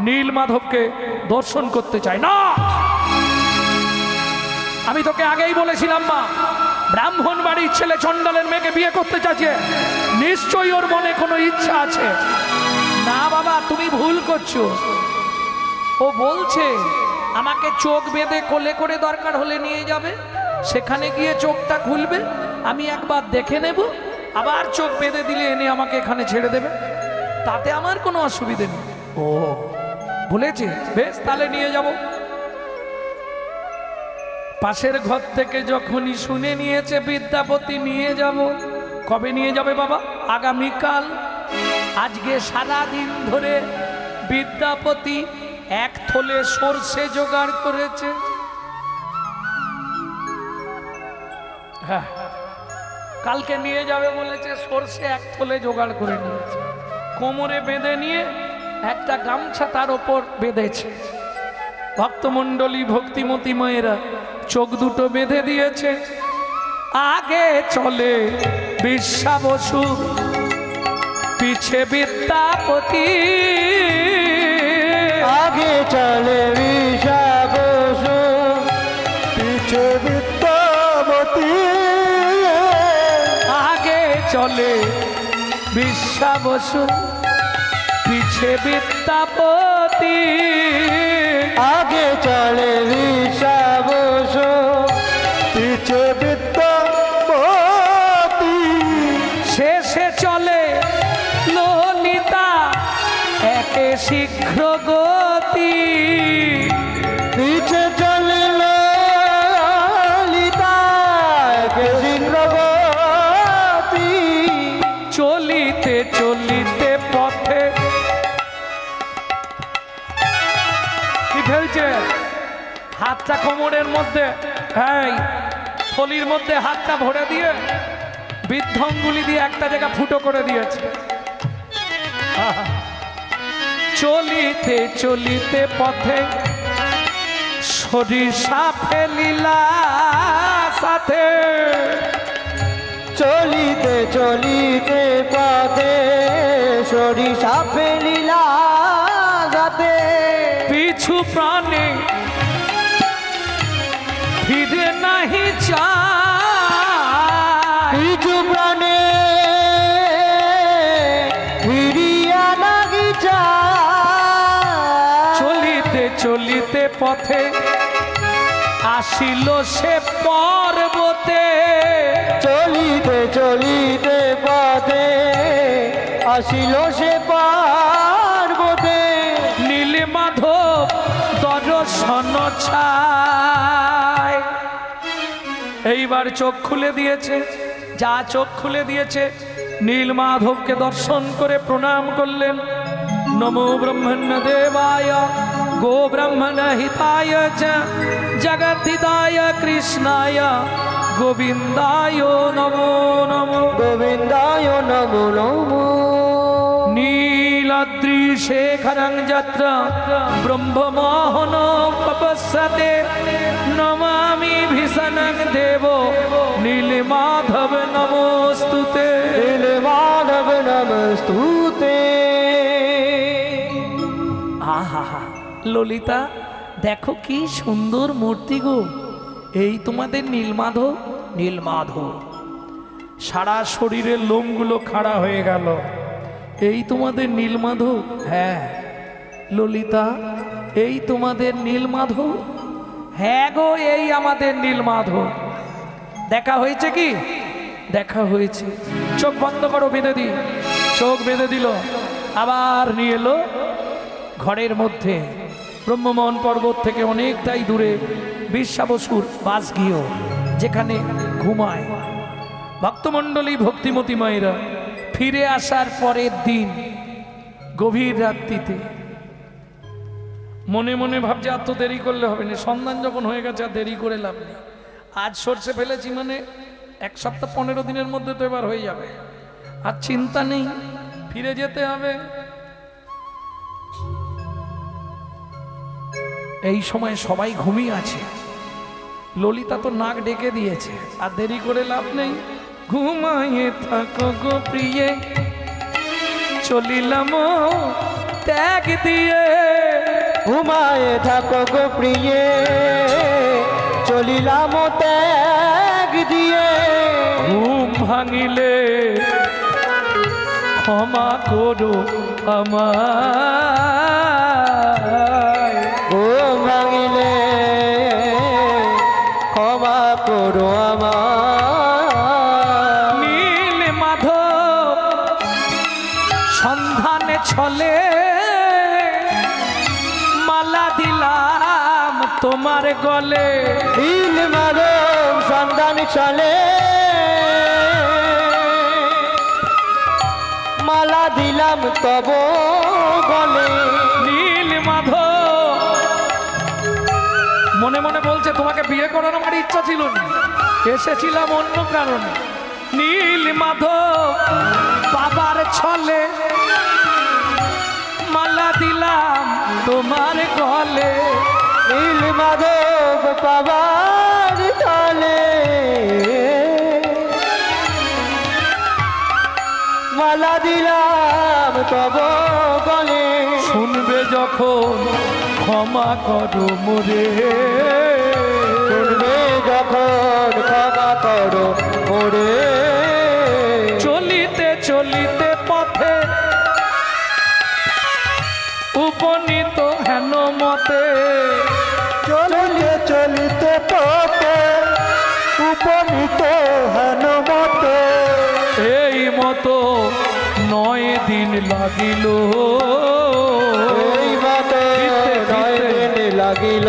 [SPEAKER 1] নীলমাধবকে দর্শন করতে চায়। না, আমি তোকে আগেই বলেছিলাম মা, ব্রাহ্মণ বাড়ির ছেলে চণ্ডালের মেয়েকে বিয়ে করতে চাইছে, নিশ্চয়ই ওর মনে কোনো ইচ্ছা আছে। না বাবা, তুমি ভুল করছো। ও বলছে আমাকে চোখ বেঁধে কোলে করে দরকার হলে নিয়ে যাবে, সেখানে গিয়ে চোখটা খুলবে, আমি একবার দেখে নেব, আবার চোখ বেঁধে দিলে এনে আমাকে এখানে ছেড়ে দেবে, তাতে আমার কোনো অসুবিধে নেই। ও বলেছে, বেশ তাহলে নিয়ে যাব। পাশের ঘর থেকে যখনই শুনে নিয়েছে বিদ্যাপতি নিয়ে যাব। কবে নিয়ে যাবে বাবা? আগামীকাল। আজকে সারা দিন ধরে বিদ্যাপতি 1 থলে সরষে জোগাড় করেছে। হ্যাঁ, কালকে নিয়ে যাবে বলেছে, সরষে 1 থলে জোগাড় করে নিয়েছে। কোমরে বেঁধে নিয়ে একটা গামছা তার ওপর বেঁধেছে। ভক্তমণ্ডলী, ভক্তিমতী মায়েরা চোখ দুটো বেঁধে দিয়েছে, আগে চলে বিশ্বা বসু, পিছে বিদ্যাপতি।
[SPEAKER 2] আগে চলে বিশা বসু, পিছে বিদ্যাপতি।
[SPEAKER 1] আগে চলে বিশ্বা বসু, পিছে বিদ্যাপতি।
[SPEAKER 2] আগে চলে বিশা বসু, পিছে বিদ্যাপতি।
[SPEAKER 1] শেষে চলে ললিতা একে শীঘ্র গতি।
[SPEAKER 2] পিছে চলে ললিতা একে শীঘ্র গতি।
[SPEAKER 1] চলিতে চলিতে পথে কি ফেলছে? হাতটা কোমরের মধ্যে, এই থলির মধ্যে হাতটা ভরে দিয়ে বৃদ্ধঙ্গুলি দিয়ে একটা জায়গা ফুটো করে দিয়েছে। আহা। চলিতে চলিতে পথে সরিষা ফেলিলা সাথে।
[SPEAKER 2] চলিতে চলিতে পথে সরিষা ফেলিলা যাতে।
[SPEAKER 1] পিছু প্রাণে ফিরে নাহি চায়।
[SPEAKER 2] পিছু প্রাণে ফিরিয়া নাহি যায়।
[SPEAKER 1] চলিতে চলিতে পথে আসিল সে পর্বতে।
[SPEAKER 2] চলিতে চলিতে পথে আসিল সে পার্বতে।
[SPEAKER 1] নীল মাধব দর্শন ছায়। এইবার চোখ খুলে দিয়েছে, যা চোখ খুলে দিয়েছে নীল মাধবকে দর্শন করে প্রণাম করলেন। নমো ব্রহ্মণ্য দেবায় গো ব্রাহ্মণ হিতায় চ জগদ্ধিতায় কৃষ্ণায় গোবিন্দায় নমো নমো।
[SPEAKER 2] গোবিন্দায় নমো নমো।
[SPEAKER 1] নীলাদ্রি শেখরং যত্র ব্রহ্মমোহন তপস্যতে নমামি ভীষণং দেব নীলমাধব নমোস্তুতে।
[SPEAKER 2] নীলমাধব নমস্তুতে।
[SPEAKER 1] আহা, ললিতা দেখো কি সুন্দর মূর্তি গো। এই তোমাদের নীলমাধব। নীলমাধব সারা শরীরের লোমগুলো খাড়া হয়ে গেল। এই তোমাদের নীলমাধব? হ্যাঁ। ললিতা এই তোমাদের নীলমাধব? হ্যাঁ গো, এই আমাদের নীলমাধব। দেখা হয়েছে কি? দেখা হয়েছে। চোখ বন্ধ করো, বেঁধে দি। চোখ বেঁধে দিল, আবার নিয়ে এলো ঘরের মধ্যে। ব্রহ্মমোহন পর্বত থেকে অনেকটাই দূরে বিশ্বা বসুর বাসগৃহ, যেখানে ঘুমায় ভক্তমণ্ডলী ভক্তিমতী মায়েরা। ফিরে আসার পরের দিন গভীর রাত্রিতে মনে মনে ভাবছে আর তো দেরি করলে হবে না, সন্ধান যখন হয়ে গেছে আর দেরি করে লাভ নেই। আজ সর্ষে ফেলেছি মানে 1 সপ্তাহ 15 দিনের মধ্যে তো এবার হয়ে যাবে, আর চিন্তা নেই, ফিরে যেতে হবে। এই সময় সবাই ঘুমিয়ে আছে। ললিতা তো নাক ডেকে দিয়েছে, আর দেরি করে লাভ নেই। ঘুমায়ে থাকো গো প্রিয়ে চলিলাম ত্যাগ দিয়ে।
[SPEAKER 2] ঘুমায়ে থাকো গো প্রিয়ে চলিলাম ত্যাগ দিয়ে।
[SPEAKER 1] ঘুম ভাঙিলে ক্ষমা করো আমায়।
[SPEAKER 2] ঘুম ভাঙিলে ক্ষমা করো আমায়।
[SPEAKER 1] নীল মাধব সন্ধানে ছলে মালা দিলাম তোমার গলে।
[SPEAKER 2] নীল মাধব সন্ধান চলে মালা দিলাম তব গলে।
[SPEAKER 1] নীল মাধব মনে মনে বলছে তোমাকে বিয়ে করার আমার ইচ্ছা ছিল না, এসেছিলাম অন্য কারণে। নীল মাধব বাবার ছলে মালা দিলাম তোমার গলে।
[SPEAKER 2] নীল মাধব পাবার চলে মালা দিলাম তব গলে
[SPEAKER 1] শুনবে যখন ক্ষমা করো মোরে,
[SPEAKER 2] শুনবে যখন ক্ষমা করো মোরে।
[SPEAKER 1] চলিতে চলিতে পথে উপনীত হেন মতে,
[SPEAKER 2] চলিতে চলিতে পথে উপনীত হেন মতে,
[SPEAKER 1] এই মতো 9 দিন লাগিল,
[SPEAKER 2] এই মতে 9 দিন লাগিল।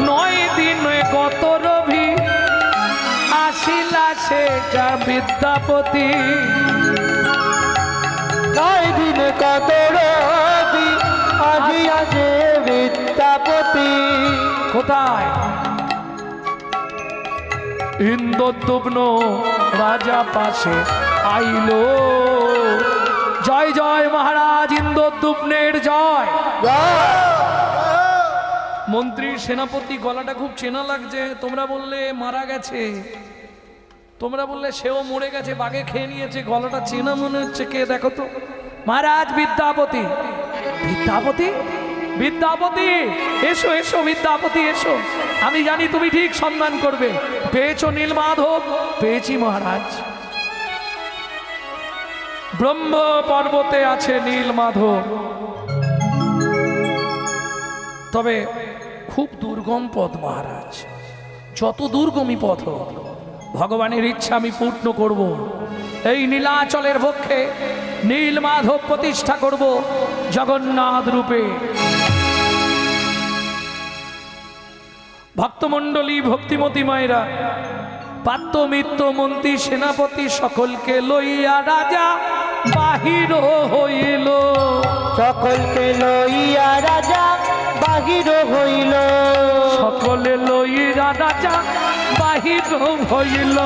[SPEAKER 1] 9 দিন গত রবি আসিলা সে যা বিদ্যাপতি,
[SPEAKER 2] 9 দিন কত রবি আজিয়া যে বিদ্যাপতি।
[SPEAKER 1] কোথায়? ইন্দ্রদ্যুম্ন রাজা পাশে আইলো। জয় জয় মহারাজ ইন্দ্রদ্যুম্নের জয়। মন্ত্রী সেনাপতি গলাটা খুব চেনা লাগছে। তোমরা বললে মারা গেছে, তোমরা বললে সেও মরে গেছে, বাঘে খেয়ে নিয়েছে, গলাটা চেনা মনে হচ্ছে। কে দেখো তো? মহারাজ বিদ্যাপতি। বিদ্যাপতি? বিদ্যাপতি এসো এসো, বিদ্যাপতি এসো। আমি জানি তুমি ঠিক সন্ধান করবে। পেয়েছো নীলমাধব? পেয়েছি মহারাজ। ব্রহ্ম পর্বতে আছে নীলমাধব, তবে খুব দুর্গম পথ মহারাজ। যত দুর্গমী পথ হোক, ভগবানের ইচ্ছা আমি পূর্ণ করব। এই নীলাচলের পক্ষে নীলমাধব প্রতিষ্ঠা করব জগন্নাথ রূপে। ভক্তমণ্ডলী, ভক্তিমতী মায়েরা, পাত্র মিত্র মন্ত্রী সেনাপতি সকলকে লইয়া রাজা বাহির হইল।
[SPEAKER 2] সকলকে লইয়া রাজা বাহির হইল।
[SPEAKER 1] সকলে লইয়া রাজা বাহির হইল।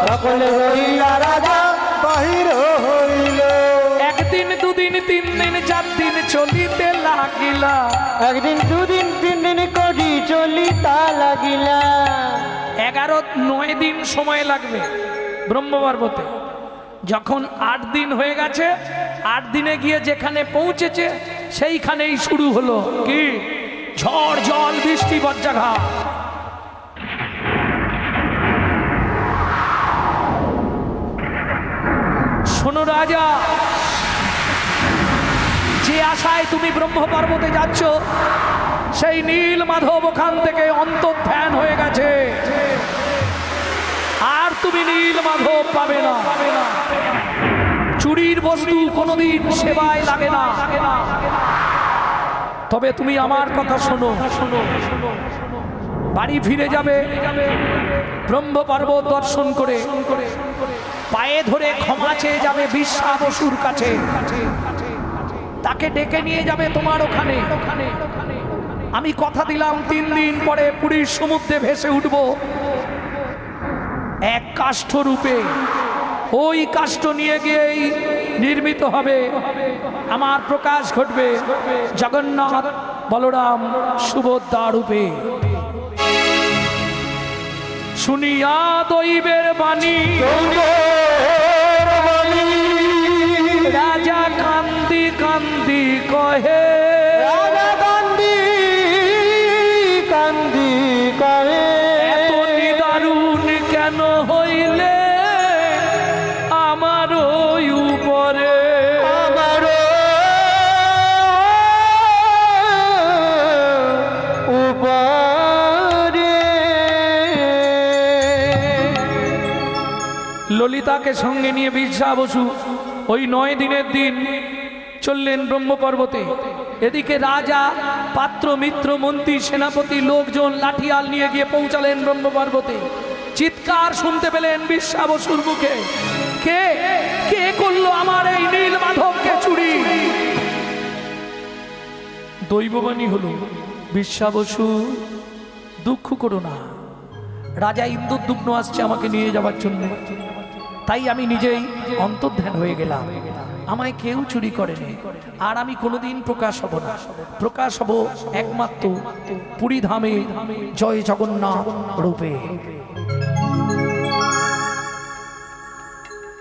[SPEAKER 2] সকলে লইয়া রাজা বাহির হইল।
[SPEAKER 1] একদিন দুদিন 3 দিন 4 দিন চলিতে লাগিলা।
[SPEAKER 2] একদিন দুদিন 3 দিন করি চলিতা লাগিলা।
[SPEAKER 1] 9 দিন সময় লাগবে ব্রহ্মপর্বতে। যখন 8 দিন হয়ে গেছে, 8 দিনে গিয়ে যেখানে পৌঁছেছে সেইখানেই শুরু হলো কি? ঝড় জল বৃষ্টি বজ্রাঘাত। শোনো রাজা, যে আশায় তুমি ব্রহ্ম পর্বতে যাচ্ছ, সেই নীল মাধব ওখান থেকে অন্তর্ধান হয়ে গেছে। আর তুমি নীল মাধব পাবে না। চুরির বস্তু কোনোদিন সেবায় লাগে না। তবে তুমি আমার কথা শোনো, বাড়ি ফিরে যাবে ব্রহ্ম পর্বত দর্শন করে, পায়ে ধরে ক্ষমা চেয়ে যাবে বিশ্বা বসুর কাছে, তাকে ডেকে নিয়ে যাবে তোমার ওখানে। আমি কথা দিলাম 3 দিন পরে পুরীর সমুদ্রে ভেসে উঠব এক কাষ্ঠ রূপে। ওই কাষ্ঠ নিয়ে গিয়েই নির্মিত হবে আমার প্রকাশ ঘটবে জগন্নাথ বলরাম সুভদ্রা রূপে। শুনিয়া দৈবের বাণী রাজা কান্দি কান্দি কহে,
[SPEAKER 2] রাজা কান্দি কান্দি কহে,
[SPEAKER 1] এত নিদারুণ কেন হইলে আমার ওই উপরে।
[SPEAKER 2] আমার উপরে।
[SPEAKER 1] ললিতাকে সঙ্গে নিয়ে বিরসা বসু ওই 9 দিনের দিন চললেন ব্রহ্ম পর্বতে। এদিকে রাজা, পাত্র মিত্র মন্ত্রী সেনাপতি লোকজন লাঠিয়াল নিয়ে গিয়ে পৌঁছালেন ব্রহ্ম পর্বতে। চিৎকার শুনতে পেলেন বিরসা বসুর মুখে, কে কে করলো আমার এই নীল মাধবকে চুরি? দৈববাণী হলো, বিরসা বসু দুঃখ করো না, রাজা ইন্দ্রদ্যুম্ন আসছে আমাকে নিয়ে যাবার জন্য, তাই আমি নিজেই অন্তর্ধান হয়ে গেলাম। আমায় কেউ চুরি করেনি, আর আমি কোনোদিন প্রকাশ হব না। প্রকাশ হব একমাত্র পুরী ধামে জয় জগন্নাথ রূপে।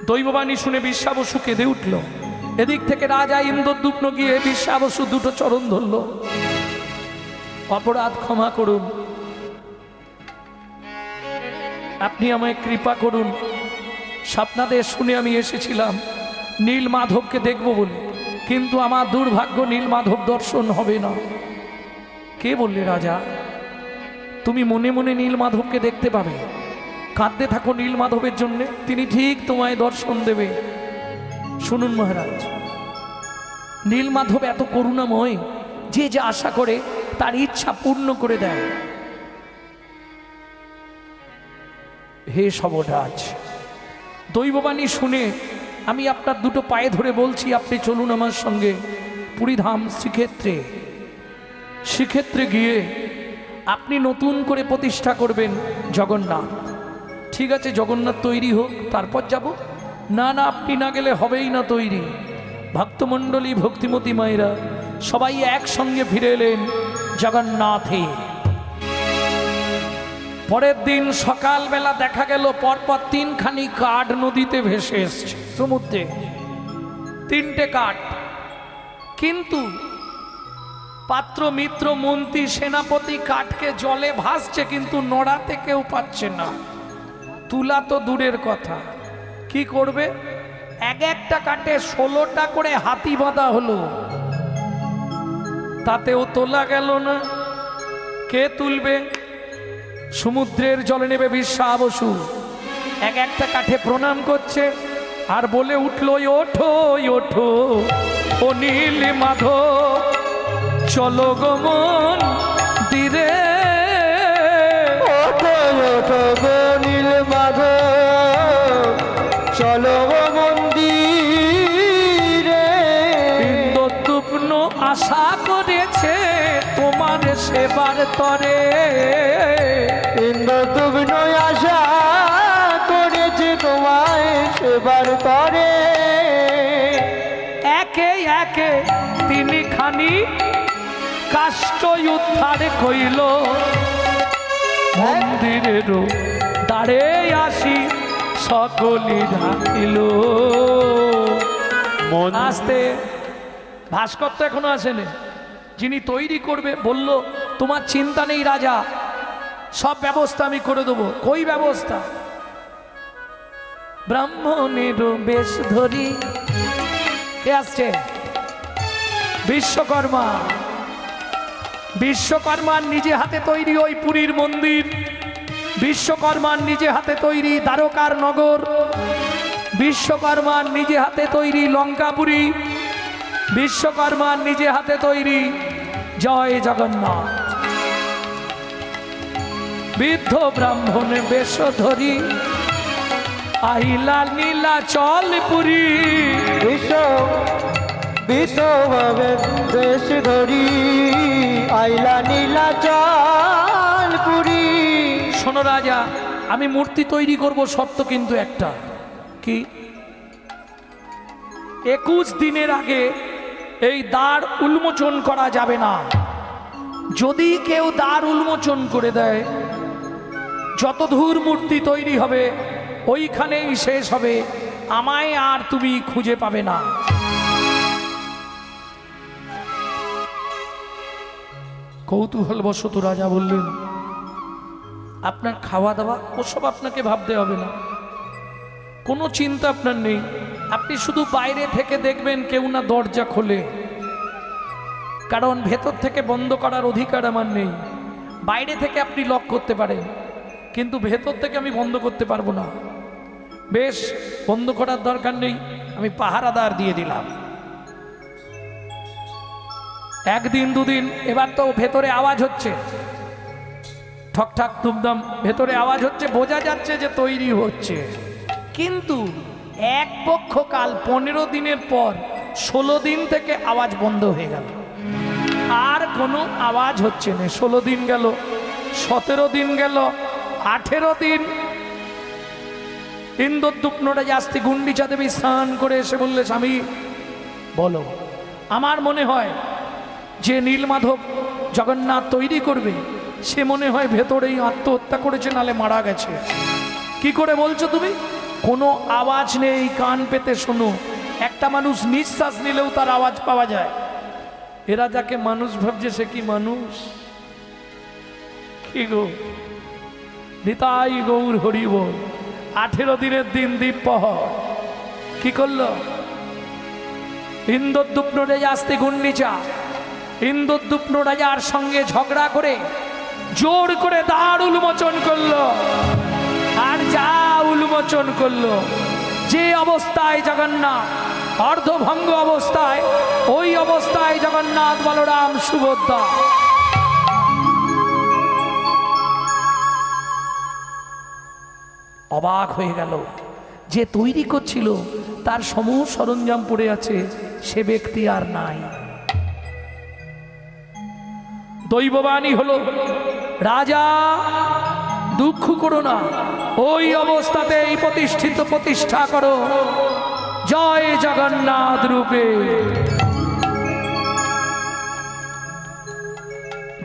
[SPEAKER 1] দৈববাণী শুনে বিশ্বাবসু কেঁদে উঠল। এদিক থেকে রাজা ইন্দ্রদ্যুম্ন গিয়ে বিশ্বাবসু দুটো চরণ ধরল। অপরাধ ক্ষমা করুন, আপনি আমায় কৃপা করুন। স্বপ্নাদেশ শুনে আমি এসেছিলাম নীল মাধবকে দেখব বলে, কিন্তু আমার দুর্ভাগ্য নীল মাধব দর্শন হবে না। কে বললে রাজা? তুমি মনে মনে নীল মাধবকে দেখতে পাবে। কাঁদতে থাকো নীল মাধবের জন্য, তিনি ঠিক তোমায় দর্শন দেবে। শুনুন মহারাজ, নীল মাধব এত করুণাময়, যে যা আশা করে তার ইচ্ছা পূর্ণ করে দেয়। হে সবরাজ, দৈববাণী শুনে আমি আপনার দুটো পায়ে ধরে বলছি, আপনি চলুন আমার সঙ্গে পুরীধাম শ্রীক্ষেত্রে। শ্রীক্ষেত্রে গিয়ে আপনি নতুন করে প্রতিষ্ঠা করবেন জগন্নাথ। ঠিক আছে, জগন্নাথ তৈরি হোক, তারপর যাব। না না, আপনি না গেলে হবেই না তৈরি। ভক্তমণ্ডলী, ভক্তিমতী মায়েরা সবাই একসঙ্গে ফিরে এলেন জগন্নাথে। পরের দিন সকালবেলা দেখা গেল পরপর তিনখানি কাঠ নদীতে ভেসে এসছে, সমুদ্রে তিনটে কাঠ। কিন্তু পাত্র, মিত্র, মন্ত্রী, সেনাপতি কাঠকে জলে ভাসছে, কিন্তু নড়াতে কেউ পাচ্ছে না। তুলা তো দূরের কথা, কি করবে? এক একটা কাঠে 16টা করে হাতি বাঁধা হলো, তাতেও তোলা গেল না। কে তুলবে? সমুদ্রের জলে নেবে বিশ্বাবসু, এক একটা কাঠে প্রণাম করছে আর বলে উঠল, ওঠো ওঠো ও নীল মাধব, চলো গমন দিরে।
[SPEAKER 2] ওঠো ওঠো গো নীল মাধব, চলো গো মন্দিরে।
[SPEAKER 1] ইন্দ্রদ্যুম্ন আশা করেছে তোমার সেবার তরে।
[SPEAKER 2] ইন্দ্রদ্যুম্ন আশা করেছে তোমায় সেবার তরে।
[SPEAKER 1] একে একে তিনি খানি কাষ্ঠ উদ্ধার কইল, মন্দিরেরও দ্বারে আসি সকলি ঢাকিল। আসতে ভাস্কর তো এখনো আসেনি, যিনি তৈরি করবে বলল, তোমার চিন্তা নেই রাজা, সব ব্যবস্থা আমি করে দেবো। কই ব্যবস্থা? ব্রাহ্মণের বেশ ধরি। কে আসছে? বিশ্বকর্মা। বিশ্বকর্মার নিজে হাতে তৈরি ওই পুরীর মন্দির, বিশ্বকর্মার নিজে হাতে তৈরি দ্বারকার নগর, বিশ্বকর্মার নিজে হাতে তৈরি লঙ্কাপুরী, বিশ্বকর্মার নিজে হাতে তৈরি জয় জগন্নাথ। বৃদ্ধ ব্রাহ্মণ বেশ ধরি আহিলা নীলা চল পুরী।
[SPEAKER 2] বিশ্বভাবে বেশ ধরি আইলা নীলা চল পুরী।
[SPEAKER 1] শোনো রাজা, আমি মূর্তি তৈরি করব, শর্ত কিন্তু একটা। কি? 21 দিনের আগে এই দ্বার উন্মোচন করা যাবে না। যদি কেউ দ্বার উন্মোচন করে দেয়, যত দূর মূর্তি তৈরি হবে ওইখানেই শেষ হবে, আমায় আর তুমি খুঁজে পাবে না। কৌতূহলবশত রাজা বললেন, আপনার খাওয়া দাওয়া ওসব আপনাকে ভাবতে হবে না, কোনো চিন্তা আপনার নেই। আপনি শুধু বাইরে থেকে দেখবেন কেউ না দরজা খোলে, কারণ ভেতর থেকে বন্ধ করার অধিকার আমার নেই। বাইরে থেকে আপনি লক করতে পারেন, কিন্তু ভেতর থেকে আমি বন্ধ করতে পারবো না। বেশ, বন্ধ করার দরকার নেই, আমি পাহারাদার দিয়ে দিলাম। একদিন দুদিন, এবার তো ভেতরে আওয়াজ হচ্ছে, ঠকঠাক তুমদাম ভেতরে আওয়াজ হচ্ছে, বোঝা যাচ্ছে যে তৈরি হচ্ছে। কিন্তু এক পক্ষ কাল 15 দিনের পর 16 দিন থেকে আওয়াজ বন্ধ হয়ে গেল, আর কোনো আওয়াজ হচ্ছে না। 16 দিন গেল, 17 দিন গেল, 18 দিন। ইন্দ্রদ্যুম্নরা আস্তে গুন্ডিচা দেবী স্নান করে এসে বললে, স্বামী বলো, আমার মনে হয় যে নীলমাধব জগন্নাথ তৈরি করবে সে মনে হয় ভেতরেই আত্মহত্যা করেছে, নালে মারা গেছে। কি করে বলছো তুমি? কোনো আওয়াজ নেই, কান পেতে শোনো। একটা মানুষ নিঃশ্বাস নিলেও তার আওয়াজ পাওয়া যায়। এরা যাকে মানুষ ভাবছে সে কি মানুষ? কি গো, নিতাই গৌর হরি বল। 18 দিনের দিন দ্বীপহর কি করলো? ইন্দ্রদ্যুম্ন রাজা আসতে গুন্ডিচা ইন্দ্রদ্যুম্ন রাজার সঙ্গে ঝগড়া করে জোর করে দ্বার উন্মোচন করলো। আর যা উন্মোচন করলো, যে অবস্থায় জগন্নাথ অর্ধভঙ্গ অবস্থায়, ওই অবস্থায় জগন্নাথ বলরাম সুভদ্রা অবাক হয়ে গেল। যে তৈরি করছিল তার সমূহ সরঞ্জাম পড়ে আছে, সে ব্যক্তি আর নাই। দৈববাণী হলো, রাজা দুঃখ করো না, ওই অবস্থাতেই প্রতিষ্ঠা করো জয় জগন্নাথ রূপে।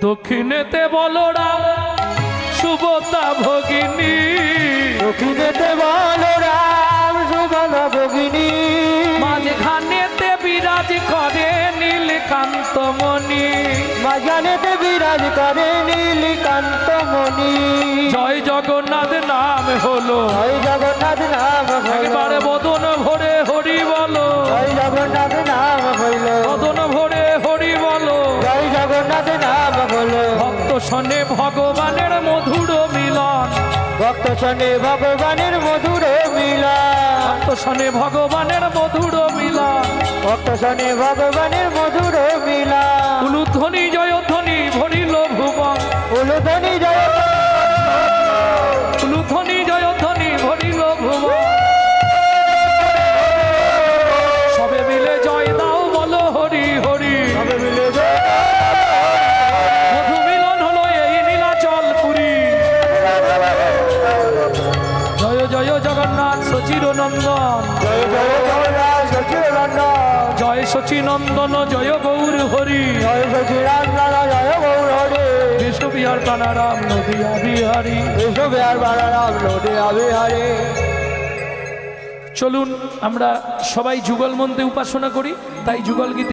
[SPEAKER 1] দক্ষিণেতে বলরাম সুভদ্রা ভগিনী,
[SPEAKER 2] দক্ষিণেতে বলরাম সুভদ্রা ভগিনী,
[SPEAKER 1] মাঝখানেতে বিরাজ করে নীলকান্ত মণি,
[SPEAKER 2] মাঝখানেতে বিরাজ করে নীলকান্ত মণি।
[SPEAKER 1] জয় জগন্নাথ নাম হলো,
[SPEAKER 2] জয় জগন্নাথ নাম হইল,
[SPEAKER 1] একবারে বদন ভরে হরি বলো,
[SPEAKER 2] জয় জগন্নাথ নাম হইল,
[SPEAKER 1] বদন ভরে হরি বলো।
[SPEAKER 2] জয় জগন্নাথ নাম হইল।
[SPEAKER 1] ভক্ত শোনে ভগবানের মধুর মিলন,
[SPEAKER 2] ভক্ত শোনে ভগবানের মধুর মিলন,
[SPEAKER 1] ভক্ত শোনে ভগবানের মধুর মিলন।
[SPEAKER 2] ভক্ত শোনে ভগবানের মধুর মিলন।
[SPEAKER 1] উলুধ্বনি জয়ধ্বনি ভরিল ভুবন,
[SPEAKER 2] উলুধ্বনি জয়,
[SPEAKER 1] উলুধ্বনি জয়ধ্বনি ভরিল ভুবন। সবে মিলে জয় দাও বলো হরি হরি,
[SPEAKER 2] সবে মিলে জয়,
[SPEAKER 1] মধু মিলন হলো এই নীলাচল পুরী। জয় জয় জগন্নাথ সচির নন্দন,
[SPEAKER 2] জয় জয় জগন্নাথ সচিদানন্দ,
[SPEAKER 1] জয় সচিনন্দন জয় গৌর হরি,
[SPEAKER 2] জয় সচিদানন্দ জয় গৌর হরি,
[SPEAKER 1] বিশ্ববিহার কানারাম নদিয়া বিহারী।
[SPEAKER 2] বিশ্ববিহার বালারাম নদিয়া বিহারী।
[SPEAKER 1] চলুন আমরা সবাই যুগল মন্ত্রে উপাসনা করি, তাই যুগল গীতি